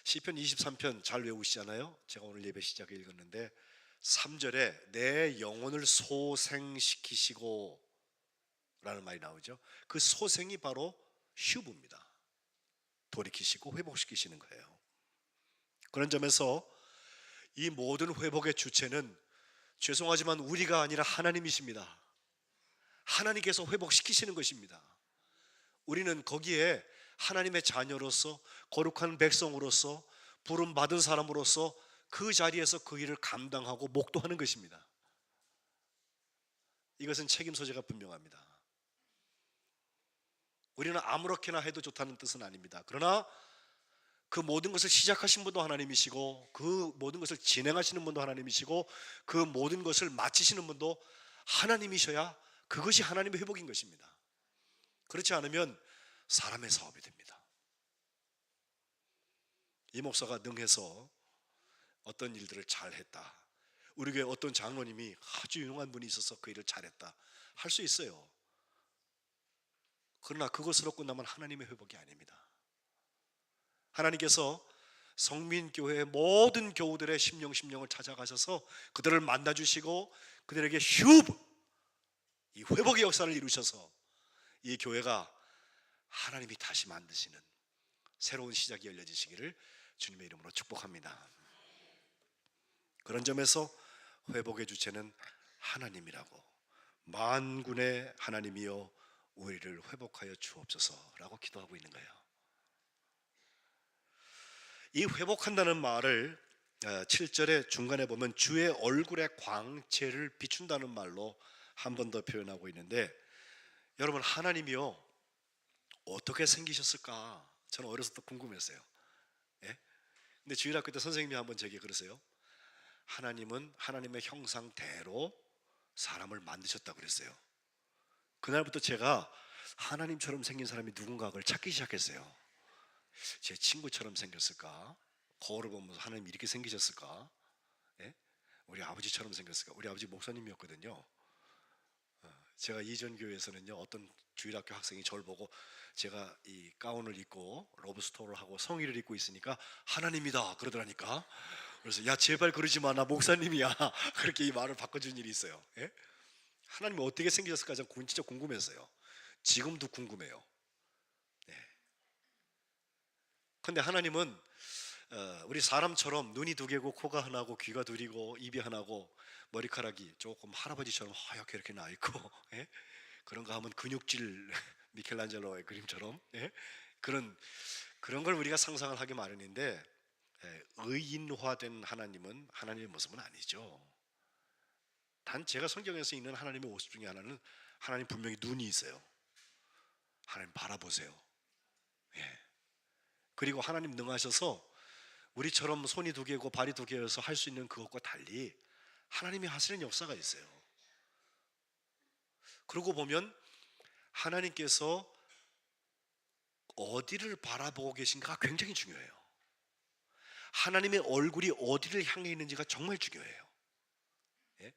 시편 23편 잘 외우시잖아요. 제가 오늘 예배 시작에 읽었는데 3절에 내 영혼을 소생시키시고 라는 말이 나오죠. 그 소생이 바로 휴브입니다. 돌이키시고 회복시키시는 거예요. 그런 점에서 이 모든 회복의 주체는 죄송하지만 우리가 아니라 하나님이십니다. 하나님께서 회복시키시는 것입니다. 우리는 거기에 하나님의 자녀로서 거룩한 백성으로서 부름받은 사람으로서 그 자리에서 그 일을 감당하고 목도하는 것입니다. 이것은 책임 소재가 분명합니다. 우리는 아무렇게나 해도 좋다는 뜻은 아닙니다. 그러나 그 모든 것을 시작하신 분도 하나님이시고 그 모든 것을 진행하시는 분도 하나님이시고 그 모든 것을 마치시는 분도 하나님이셔야 그것이 하나님의 회복인 것입니다. 그렇지 않으면 사람의 사업이 됩니다. 이 목사가 능해서 어떤 일들을 잘했다, 우리 교회 어떤 장로님이 아주 유능한 분이 있어서 그 일을 잘했다 할 수 있어요. 그러나 그것으로 끝나면 하나님의 회복이 아닙니다. 하나님께서 성민교회의 모든 교우들의 심령을 찾아가셔서 그들을 만나주시고 그들에게 이 회복의 역사를 이루셔서 이 교회가 하나님이 다시 만드시는 새로운 시작이 열려지시기를 주님의 이름으로 축복합니다. 그런 점에서 회복의 주체는 하나님이라고, 만군의 하나님이여 우리를 회복하여 주옵소서라고 기도하고 있는 거예요. 이 회복한다는 말을 7절의 중간에 보면 주의 얼굴의 광채를 비춘다는 말로 한 번 더 표현하고 있는데, 여러분 하나님이요 어떻게 생기셨을까? 저는 어렸을 때 궁금했어요. 예? 근데 주일학교 때 선생님이 한번 제게 그러세요. 하나님은 하나님의 형상대로 사람을 만드셨다고 그랬어요. 그날부터 제가 하나님처럼 생긴 사람이 누군가 그걸 찾기 시작했어요. 제 친구처럼 생겼을까? 거울을 보면서 하나님 이렇게 생기셨을까? 예? 우리 아버지처럼 생겼을까? 우리 아버지 목사님이었거든요. 제가 이전 교회에서는요, 어떤 주일학교 학생이 저를 보고 제가 이 가운을 입고 러브스토어를 하고 성의를 입고 있으니까 하나님이다 그러더라니까. 그래서 야 제발 그러지 마, 나 목사님이야. 그렇게 이 말을 바꿔준 일이 있어요. 예? 하나님이 어떻게 생기셨을까 저는 진짜 궁금했어요. 지금도 궁금해요. 근데 하나님은 우리 사람처럼 눈이 두 개고 코가 하나고 귀가 둘이고 입이 하나고 머리카락이 조금 할아버지처럼 하얗게 이렇게 나 있고 예? 그런가 하면 근육질 미켈란젤로의 그림처럼 예? 그런 걸 우리가 상상을 하기 마련인데, 의인화된 하나님은 하나님의 모습은 아니죠. 단 제가 성경에서 읽는 하나님의 모습 중에 하나는 하나님 분명히 눈이 있어요. 하나님 바라보세요. 예. 그리고 하나님 능하셔서 우리처럼 손이 두 개고 발이 두 개여서 할 수 있는 그것과 달리 하나님이 하시는 역사가 있어요. 그러고 보면 하나님께서 어디를 바라보고 계신가가 굉장히 중요해요. 하나님의 얼굴이 어디를 향해 있는지가 정말 중요해요. 예?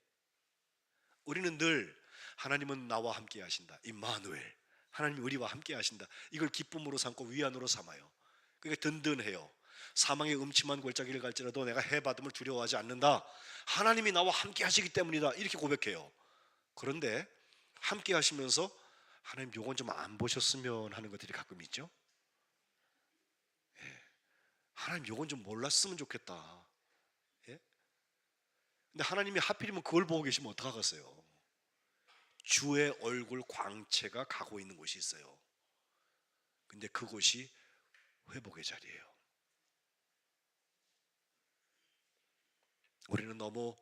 우리는 늘 하나님은 나와 함께 하신다, 임마누엘, 하나님이 우리와 함께 하신다, 이걸 기쁨으로 삼고 위안으로 삼아요. 그게 든든해요. 사망의 음침한 골짜기를 갈지라도 내가 해받음을 두려워하지 않는다, 하나님이 나와 함께 하시기 때문이다, 이렇게 고백해요. 그런데 함께 하시면서 하나님 요건 좀 안 보셨으면 하는 것들이 가끔 있죠. 예. 하나님 요건 좀 몰랐으면 좋겠다. 예? 근데 하나님이 하필이면 그걸 보고 계시면 어떡하겠어요. 주의 얼굴 광채가 가고 있는 곳이 있어요. 근데 그곳이 회복의 자리예요. 우리는 너무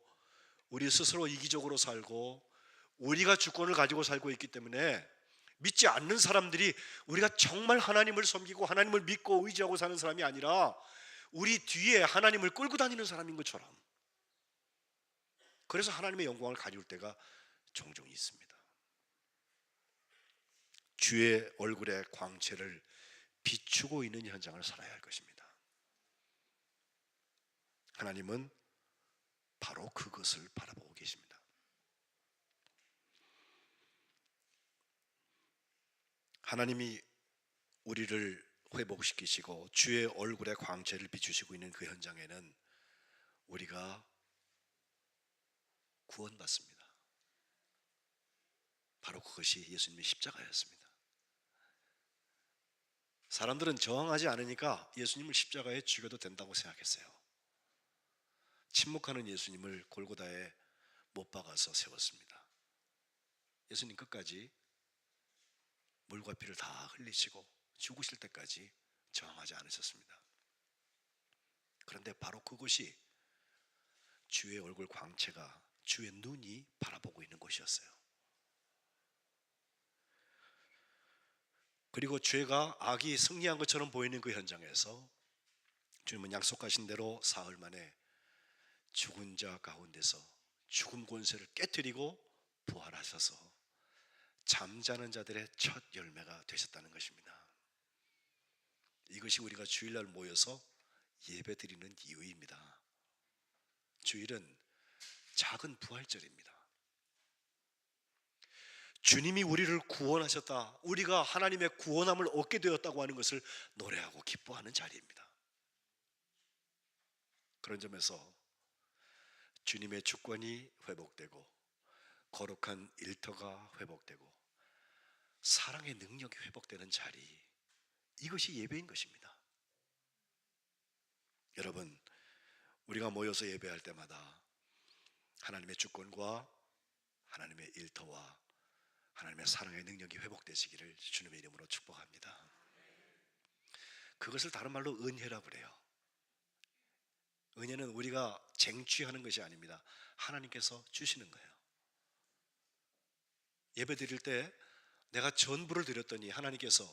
우리 스스로 이기적으로 살고 우리가 주권을 가지고 살고 있기 때문에 믿지 않는 사람들이 우리가 정말 하나님을 섬기고 하나님을 믿고 의지하고 사는 사람이 아니라 우리 뒤에 하나님을 끌고 다니는 사람인 것처럼, 그래서 하나님의 영광을 가져올 때가 종종 있습니다. 주의 얼굴의 광채를 비추고 있는 현장을 살아야 할 것입니다. 하나님은 바로 그것을 바라보고 계십니다. 하나님이 우리를 회복시키시고 주의 얼굴에 광채를 비추시고 있는 그 현장에는 우리가 구원받습니다. 바로 그것이 예수님의 십자가였습니다. 사람들은 저항하지 않으니까 예수님을 십자가에 죽여도 된다고 생각했어요. 침묵하는 예수님을 골고다에 못 박아서 세웠습니다. 예수님 끝까지 물과 피를 다 흘리시고 죽으실 때까지 저항하지 않으셨습니다. 그런데 바로 그것이 주의 얼굴 광채가, 주의 눈이 바라보고 있는 곳이었어요. 그리고 죄가 악이 승리한 것처럼 보이는 그 현장에서 주님은 약속하신 대로 사흘 만에 죽은 자 가운데서 죽음 권세를 깨뜨리고 부활하셔서 잠자는 자들의 첫 열매가 되셨다는 것입니다. 이것이 우리가 주일날 모여서 예배드리는 이유입니다. 주일은 작은 부활절입니다. 주님이 우리를 구원하셨다, 우리가 하나님의 구원함을 얻게 되었다고 하는 것을 노래하고 기뻐하는 자리입니다. 그런 점에서 주님의 주권이 회복되고 거룩한 일터가 회복되고 사랑의 능력이 회복되는 자리, 이것이 예배인 것입니다. 여러분, 우리가 모여서 예배할 때마다 하나님의 주권과 하나님의 일터와 하나님의 사랑의 능력이 회복되시기를 주님의 이름으로 축복합니다. 그것을 다른 말로 은혜라고 그래요. 은혜는 우리가 쟁취하는 것이 아닙니다. 하나님께서 주시는 거예요. 예배 드릴 때 내가 전부를 드렸더니 하나님께서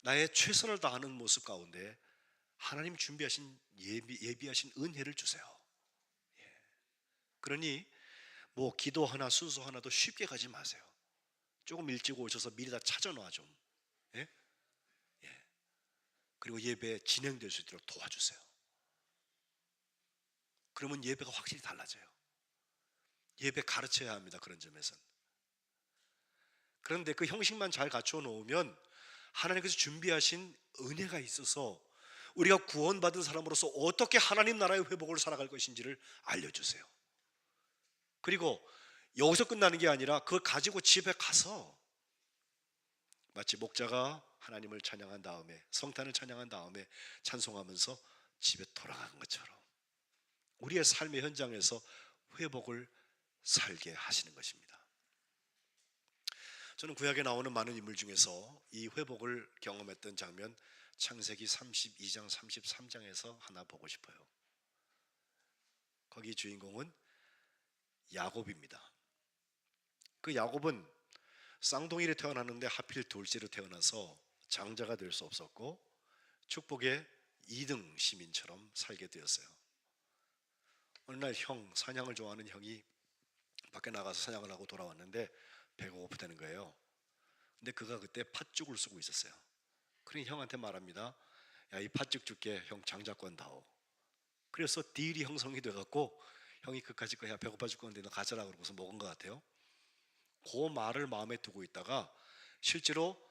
나의 최선을 다하는 모습 가운데 하나님 준비하신 예비하신 은혜를 주세요. 그러니 뭐 기도 하나 순서 하나도 쉽게 가지 마세요. 조금 일찍 오셔서 미리 다 찾아놔 좀. 예? 그리고 예배 진행될 수 있도록 도와주세요. 그러면 예배가 확실히 달라져요. 예배 가르쳐야 합니다. 그런 점에서는. 그런데 그 형식만 잘 갖춰 놓으면 하나님께서 준비하신 은혜가 있어서 우리가 구원받은 사람으로서 어떻게 하나님 나라의 회복을 살아갈 것인지를 알려주세요. 그리고 여기서 끝나는 게 아니라 그걸 가지고 집에 가서 마치 목자가 하나님을 찬양한 다음에, 성탄을 찬양한 다음에 찬송하면서 집에 돌아간 것처럼 우리의 삶의 현장에서 회복을 살게 하시는 것입니다. 저는 구약에 나오는 많은 인물 중에서 이 회복을 경험했던 장면, 창세기 32장 33장에서 하나 보고 싶어요. 거기 주인공은 야곱입니다. 그 야곱은 쌍둥이로 태어났는데 하필 둘째로 태어나서 장자가 될 수 없었고 축복의 2등 시민처럼 살게 되었어요. 어느 날 사냥을 좋아하는 형이 밖에 나가서 사냥을 하고 돌아왔는데 배가 고프다는 거예요. 근데 그가 그때 팥죽을 쓰고 있었어요. 그러니 형한테 말합니다. 야, 이 팥죽 줄게. 형 장자권 다오. 그래서 딜이 형성이 돼갖고 형이 그까짓 거야 배고파 죽겠는데 너 가져라 그러고서 먹은 것 같아요. 그 말을 마음에 두고 있다가 실제로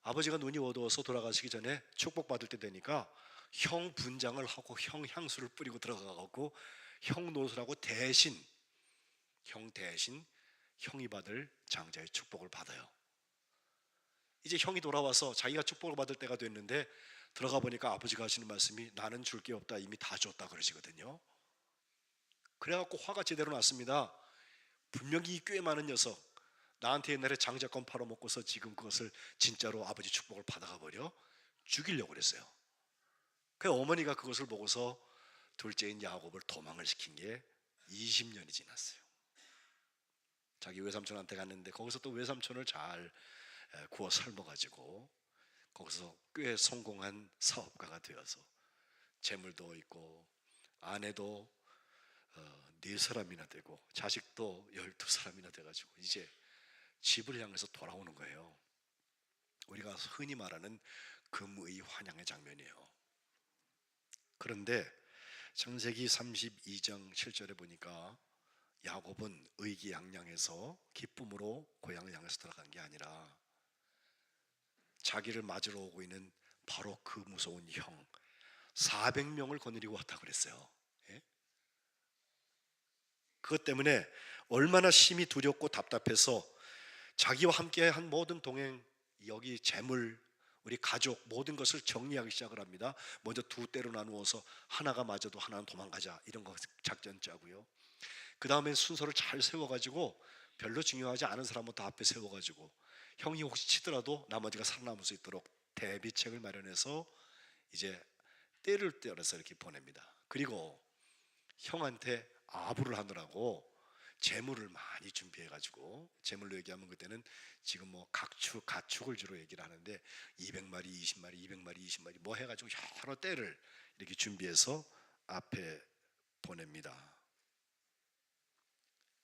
아버지가 눈이 어두워서 돌아가시기 전에 축복받을 때 되니까 형 분장을 하고 형 향수를 뿌리고 들어가갖고 형 노릇하고 형 대신 형이 받을 장자의 축복을 받아요. 이제 형이 돌아와서 자기가 축복을 받을 때가 됐는데 들어가 보니까 아버지가 하시는 말씀이 나는 줄 게 없다, 이미 다 줬다 그러시거든요. 그래갖고 화가 제대로 났습니다. 분명히 꽤 많은 녀석, 나한테 옛날에 장자권 팔아먹고서 지금 그것을 진짜로 아버지 축복을 받아가 버려 죽이려고 그랬어요. 그 어머니가 그것을 보고서 둘째인 야곱을 도망을 시킨 게 20년이 지났어요. 자기 외삼촌한테 갔는데 거기서 또 외삼촌을 잘 구워 삶아가지고 거기서 꽤 성공한 사업가가 되어서 재물도 있고 아내도 4사람이나 되고 자식도 12사람이나 돼가지고 이제 집을 향해서 돌아오는 거예요. 우리가 흔히 말하는 금의 환영의 장면이에요. 그런데 창세기 32장 7절에 보니까 야곱은 의기양양해서 기쁨으로 고향을 향해서 돌아간 게 아니라 자기를 맞으러 오고 있는 바로 그 무서운 형 400명을 거느리고 왔다 그랬어요. 예? 그것 때문에 얼마나 심히 두렵고 답답해서 자기와 함께 한 모든 동행, 여기 재물, 우리 가족 모든 것을 정리하기 시작을 합니다. 먼저 두 때로 나누어서 하나가 맞아도 하나는 도망가자, 이런 거 작전 짜고요. 그 다음에 순서를 잘 세워가지고 별로 중요하지 않은 사람부터 앞에 세워가지고 형이 혹시 치더라도 나머지가 살아남을 수 있도록 대비책을 마련해서 이제 때를 때려서 이렇게 보냅니다. 그리고 형한테 아부를 하느라고 재물을 많이 준비해가지고, 재물로 얘기하면 그때는 지금 뭐 가축을 주로 얘기를 하는데 200마리, 20마리, 200마리, 20마리 뭐 해가지고 여러 때를 이렇게 준비해서 앞에 보냅니다.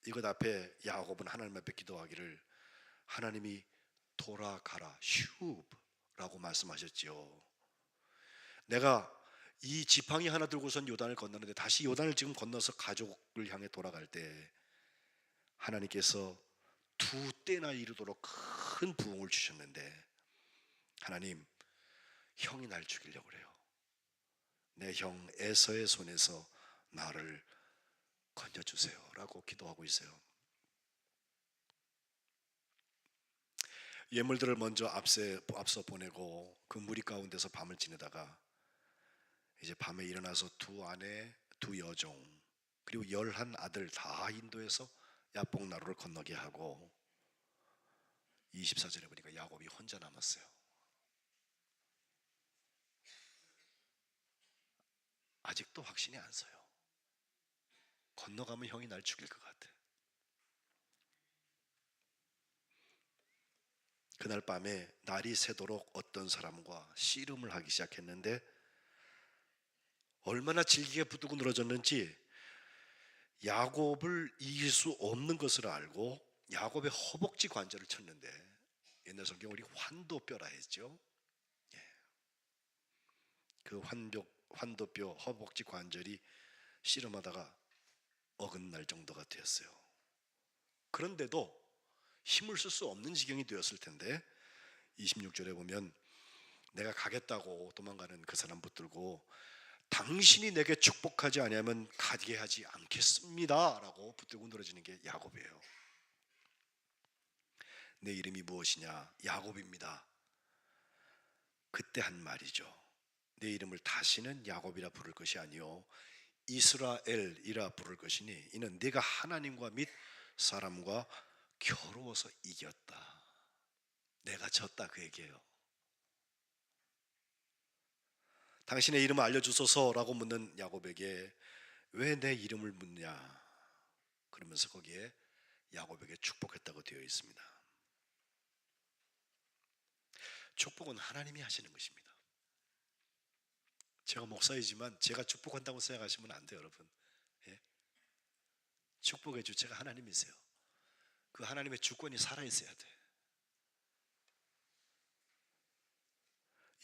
이것 앞에 야곱은 하나님 앞에 기도하기를, 하나님이 돌아가라 슈브라고 말씀하셨지요. 내가 이 지팡이 하나 들고선 요단을 건너는데 다시 요단을 지금 건너서 가족을 향해 돌아갈 때 하나님께서 두 때나 이르도록 큰 부흥을 주셨는데, 하나님, 형이 날 죽이려고 그래요. 내 형 에서의 손에서 나를 건져주세요 라고 기도하고 있어요. 예물들을 먼저 앞서 보내고 그 무리 가운데서 밤을 지내다가 이제 밤에 일어나서 두 아내, 두 여종, 그리고 11 아들 다 인도해서 야복나루를 건너게 하고 24절에 보니까 야곱이 혼자 남았어요. 아직도 확신이 안 서요. 건너가면 형이 날 죽일 것 같아. 그날 밤에 날이 새도록 어떤 사람과 씨름을 하기 시작했는데 얼마나 질기게 붙들고 늘어졌는지 야곱을 이길 수 없는 것을 알고 야곱의 허벅지 관절을 쳤는데, 옛날 성경 우리 환도뼈라 했죠. 그 환도뼈 허벅지 관절이 씨름하다가 어긋날 정도가 되었어요. 그런데도 힘을 쓸 수 없는 지경이 되었을 텐데 26절에 보면 내가 가겠다고 도망가는 그 사람 붙들고 당신이 내게 축복하지 아니하면 가게 하지 않겠습니다 라고 붙들고 늘어지는 게 야곱이에요. 내 이름이 무엇이냐? 야곱입니다. 그때 한 말이죠. 내 이름을 다시는 야곱이라 부를 것이 아니요 이스라엘이라 부를 것이니 이는 네가 하나님과 및 사람과 겨루어서 이겼다. 내가 졌다 그 얘기예요. 당신의 이름을 알려주소서라고 묻는 야곱에게 왜 내 이름을 묻냐? 그러면서 거기에 야곱에게 축복했다고 되어 있습니다. 축복은 하나님이 하시는 것입니다. 제가 목사이지만 제가 축복한다고 생각하시면 안 돼요, 여러분. 예? 축복의 주체가 하나님이세요. 그 하나님의 주권이 살아있어야 돼.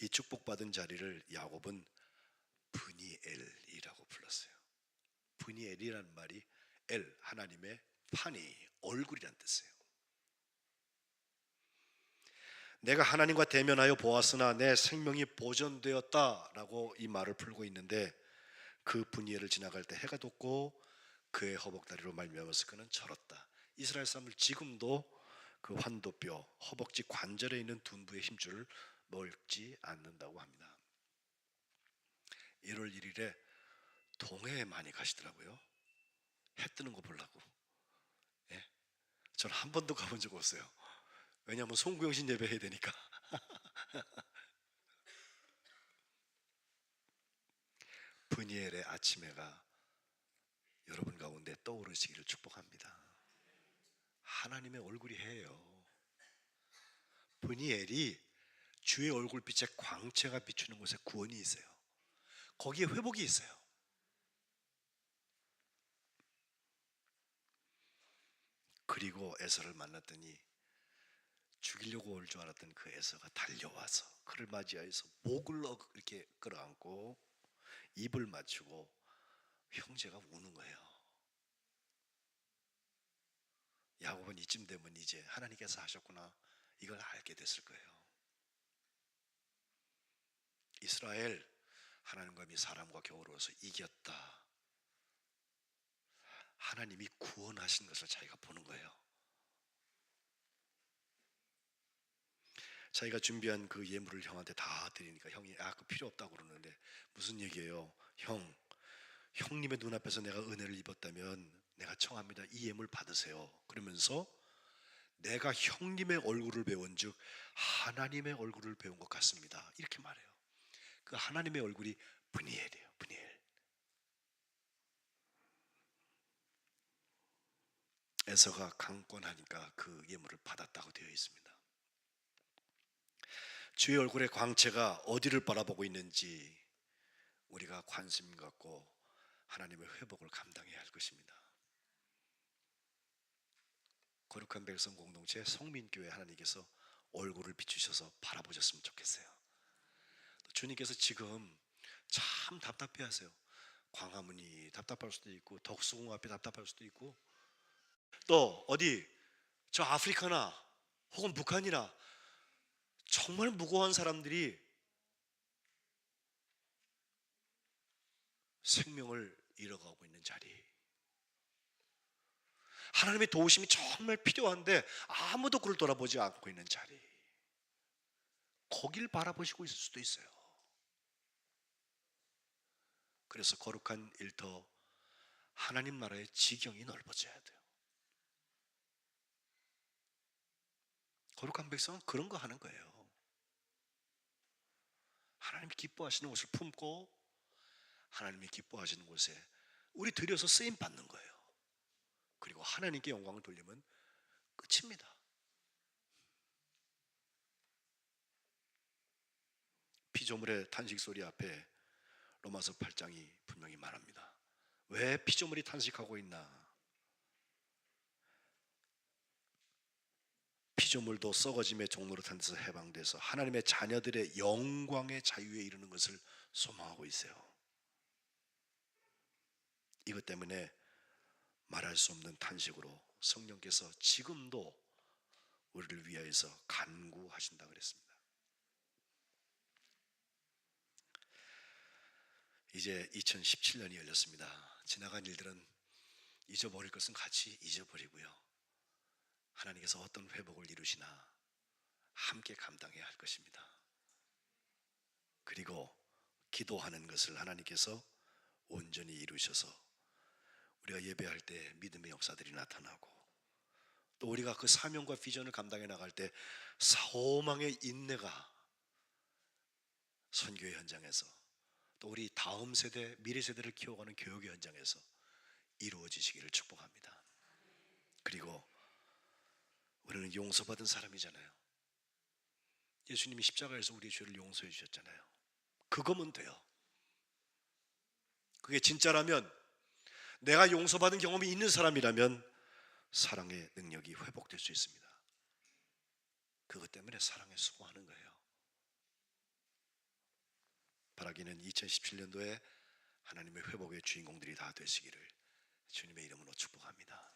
이 축복받은 자리를 야곱은 브니엘이라고 불렀어요. 브니엘이라는 말이 엘, 하나님의 판이, 얼굴이란 뜻이에요. 내가 하나님과 대면하여 보았으나 내 생명이 보존되었다라고 이 말을 풀고 있는데, 그 브니엘을 지나갈 때 해가 돋고 그의 허벅다리로 말미암아서 그는 절었다. 이스라엘 사람들 지금도 그 환도뼈, 허벅지 관절에 있는 둔부의 힘줄을 먹지 않는다고 합니다. 1월 1일에 동해에 많이 가시더라고요. 해 뜨는 거 보려고. 예? 저는 한 번도 가본 적 없어요. 왜냐하면 송구영신 예배 해야 되니까. 브니엘의 아침 해가 여러분 가운데 떠오르시기를 축복합니다. 하나님의 얼굴이 해요. 브니엘이 주의 얼굴빛에 광채가 비추는 곳에 구원이 있어요. 거기에 회복이 있어요. 그리고 에서를 만났더니 죽이려고 올 줄 알았던 그 에서가 달려와서 그를 맞이하여서 목을 이렇게 끌어안고 입을 맞추고 형제가 우는 거예요. 야곱은 이쯤 되면 이제 하나님께서 하셨구나 이걸 알게 됐을 거예요. 이스라엘, 하나님과 이 사람과 겨우러서 이겼다. 하나님이 구원하신 것을 자기가 보는 거예요. 자기가 준비한 그 예물을 형한테 다 드리니까 형이 그거 필요 없다고 그러는데, 무슨 얘기예요? 형님의 눈앞에서 내가 은혜를 입었다면 내가 청합니다. 이 예물 받으세요. 그러면서 내가 형님의 얼굴을 배운 즉 하나님의 얼굴을 배운 것 같습니다. 이렇게 말해요. 그 하나님의 얼굴이 브니엘이에요. 브니엘. 에서가 강권하니까 그 예물을 받았다고 되어 있습니다. 주의 얼굴의 광채가 어디를 바라보고 있는지 우리가 관심 갖고 하나님의 회복을 감당해야 할 것입니다. 거룩한 백성 공동체 성민교회 하나님께서 얼굴을 비추셔서 바라보셨으면 좋겠어요. 주님께서 지금 참 답답해하세요. 광화문이 답답할 수도 있고 덕수궁 앞이 답답할 수도 있고 또 어디 저 아프리카나 혹은 북한이나 정말 무고한 사람들이 생명을 잃어가고 있는 자리, 하나님의 도우심이 정말 필요한데 아무도 그를 돌아보지 않고 있는 자리, 거길 바라보시고 있을 수도 있어요. 그래서 거룩한 일터 하나님 나라의 지경이 넓어져야 돼요. 거룩한 백성은 그런 거 하는 거예요. 하나님이 기뻐하시는 것을 품고 하나님이 기뻐하시는 곳에 우리 들여서 쓰임 받는 거예요. 그리고 하나님께 영광을 돌리면 끝입니다. 피조물의 탄식 소리 앞에 로마서 8장이 분명히 말합니다. 왜 피조물이 탄식하고 있나? 피조물도 썩어짐의 종로로 탄 데서 해방돼서 하나님의 자녀들의 영광의 자유에 이르는 것을 소망하고 있어요. 이것 때문에 말할 수 없는 탄식으로 성령께서 지금도 우리를 위하여서 간구하신다 그랬습니다. 이제 2017년이 열렸습니다. 지나간 일들은 잊어버릴 것은 같이 잊어버리고요. 하나님께서 어떤 회복을 이루시나 함께 감당해야 할 것입니다. 그리고 기도하는 것을 하나님께서 온전히 이루셔서 우리가 예배할 때 믿음의 역사들이 나타나고 또 우리가 그 사명과 비전을 감당해 나갈 때 소망의 인내가 선교의 현장에서 또 우리 다음 세대, 미래 세대를 키워가는 교육의 현장에서 이루어지시기를 축복합니다. 그리고 우리는 용서받은 사람이잖아요. 예수님이 십자가에서 우리의 죄를 용서해 주셨잖아요. 그거면 돼요. 그게 진짜라면, 내가 용서받은 경험이 있는 사람이라면 사랑의 능력이 회복될 수 있습니다. 그것 때문에 사랑에 수고하는 거예요. 바라기는 2017년도에 하나님의 회복의 주인공들이 다 되시기를 주님의 이름으로 축복합니다.